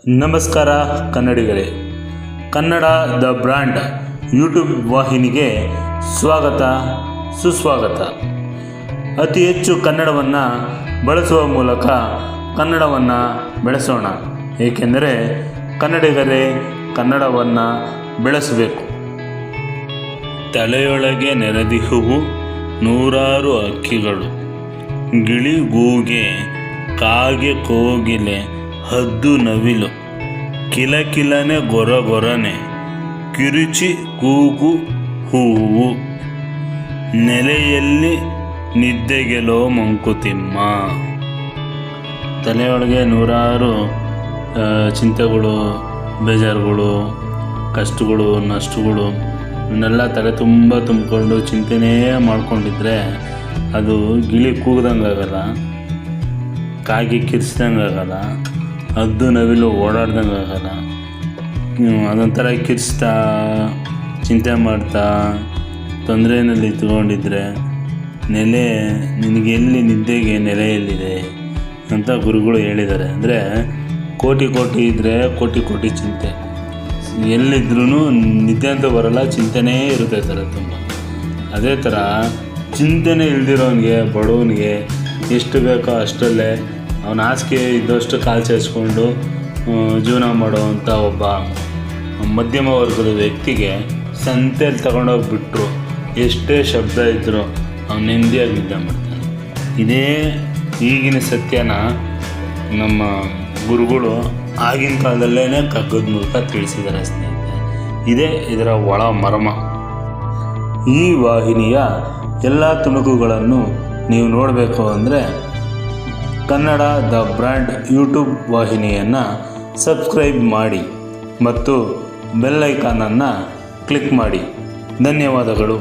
ನಮಸ್ಕಾರ ಕನ್ನಡಿಗರೇ, ಕನ್ನಡ ದ brand YouTube ವಾಹಿನಿಗೆ ಸ್ವಾಗತ ಸುಸ್ವಾಗತ. ಅತಿ ಹೆಚ್ಚು ಕನ್ನಡವನ್ನು ಬಳಸುವ ಮೂಲಕ ಕನ್ನಡವನ್ನು ಬೆಳೆಸೋಣ. ಏಕೆಂದರೆ ಕನ್ನಡಿಗರೇ ಕನ್ನಡವನ್ನು ಬೆಳೆಸಬೇಕು. ತಲೆಯೊಳಗೆ ನೆರೆದಿಹುವು ನೂರಾರು ಹಕ್ಕಿಗಳು, ಗಿಳಿಗೂಗೆ ಕಾಗೆ ಕೋಗಿಲೆ ಹದ್ದು ನವಿಲು, ಕಿಲಕಿಲನೆ ಗೊರಗೊರನೆ ಕಿರುಚಿ ಕೂಗು ಹೂವು, ನೆಲೆಯಲ್ಲಿ ನಿದ್ದೆಗೆಲೋ ಮಂಕುತಿಮ್ಮ. ತಲೆಯೊಳಗೆ ನೂರಾರು ಚಿಂತೆಗಳು, ಬೇಜಾರುಗಳು, ಕಷ್ಟಗಳು, ನಷ್ಟಗಳು ಇವನ್ನೆಲ್ಲ ತಲೆ ತುಂಬ ತುಂಬಿಕೊಂಡು ಚಿಂತೆನೇ ಮಾಡ್ಕೊಂಡಿದ್ರೆ ಅದು ಗಿಳಿ ಕೂಗ್ದಂಗೆ ಆಗಲ್ಲ, ಕಾಗೆ ಕಿರ್ಸ್ದಂಗೆ ಆಗಲ್ಲ, ಹದ್ದು ನವಿಲು ಓಡಾಡ್ದಂಗೆ ಆಗಲ್ಲ. ಅದೊಂಥರ ಕಿರ್ಸ್ತಾ ಚಿಂತೆ ಮಾಡ್ತಾ ತೊಂದರೆಯಲ್ಲಿ ಇತ್ಕೊಂಡಿದ್ರೆ ನೆಲೆ ನಿನಗೆ ಎಲ್ಲಿ ನಿದ್ದೆಗೆ ನೆಲೆಯಲ್ಲಿದೆ ಅಂತ ಗುರುಗಳು ಹೇಳಿದ್ದಾರೆ. ಅಂದರೆ ಕೋಟಿ ಇದ್ದರೆ ಕೋಟಿ ಚಿಂತೆ, ಎಲ್ಲಿದ್ರೂ ನಿದ್ದೆ ಅಂತ ಬರೋಲ್ಲ, ಚಿಂತೆನೇ ಇರುತ್ತೆ ಥರ ತುಂಬ. ಅದೇ ಥರ ಚಿಂತೆನೇ ಇಲ್ದಿರೋನಿಗೆ, ಬಡವನಿಗೆ ಎಷ್ಟು ಬೇಕೋ ಅಷ್ಟಲ್ಲೇ ಅವನ ಹಾಸಿಗೆ ಇದ್ದಷ್ಟು ಕಾಲು ಚಾಚಿಕೊಂಡು ಜೀವನ ಮಾಡುವಂಥ ಒಬ್ಬ ಮಧ್ಯಮ ವರ್ಗದ ವ್ಯಕ್ತಿಗೆ ಸಂತೆಯಲ್ಲಿ ತಗೊಂಡೋಗ್ಬಿಟ್ರು ಎಷ್ಟೇ ಶಬ್ದ ಇದ್ದರೂ ಅವನು ನೆಮ್ಮದಿಯಾಗಿ ನಿದ್ದೆ ಮಾಡ್ತಾನೆ. ಇದೇ ಈಗಿನ ಸತ್ಯನ ನಮ್ಮ ಗುರುಗಳು ಆಗಿನ ಕಾಲದಲ್ಲೇ ಕಗ್ಗದ ಮೂಲಕ ತಿಳಿಸಿದ್ದಾರೆ ಸ್ನೇಹಿತರೆ. ಇದೇ ಇದರ ಒಳ ಮರ್ಮ. ಈ ವಾಹಿನಿಯ ಎಲ್ಲ ತುಣುಕುಗಳನ್ನು ನೀವು ನೋಡಬೇಕು ಅಂದರೆ ಕನ್ನಡ ದ ಬ್ರ್ಯಾಂಡ್ ಯೂಟ್ಯೂಬ್ ವಾಹಿನಿಯನ್ನು ಸಬ್ಸ್ಕ್ರೈಬ್ ಮಾಡಿ ಮತ್ತು ಬೆಲ್ ಐಕಾನನ್ನು ಕ್ಲಿಕ್ ಮಾಡಿ. ಧನ್ಯವಾದಗಳು.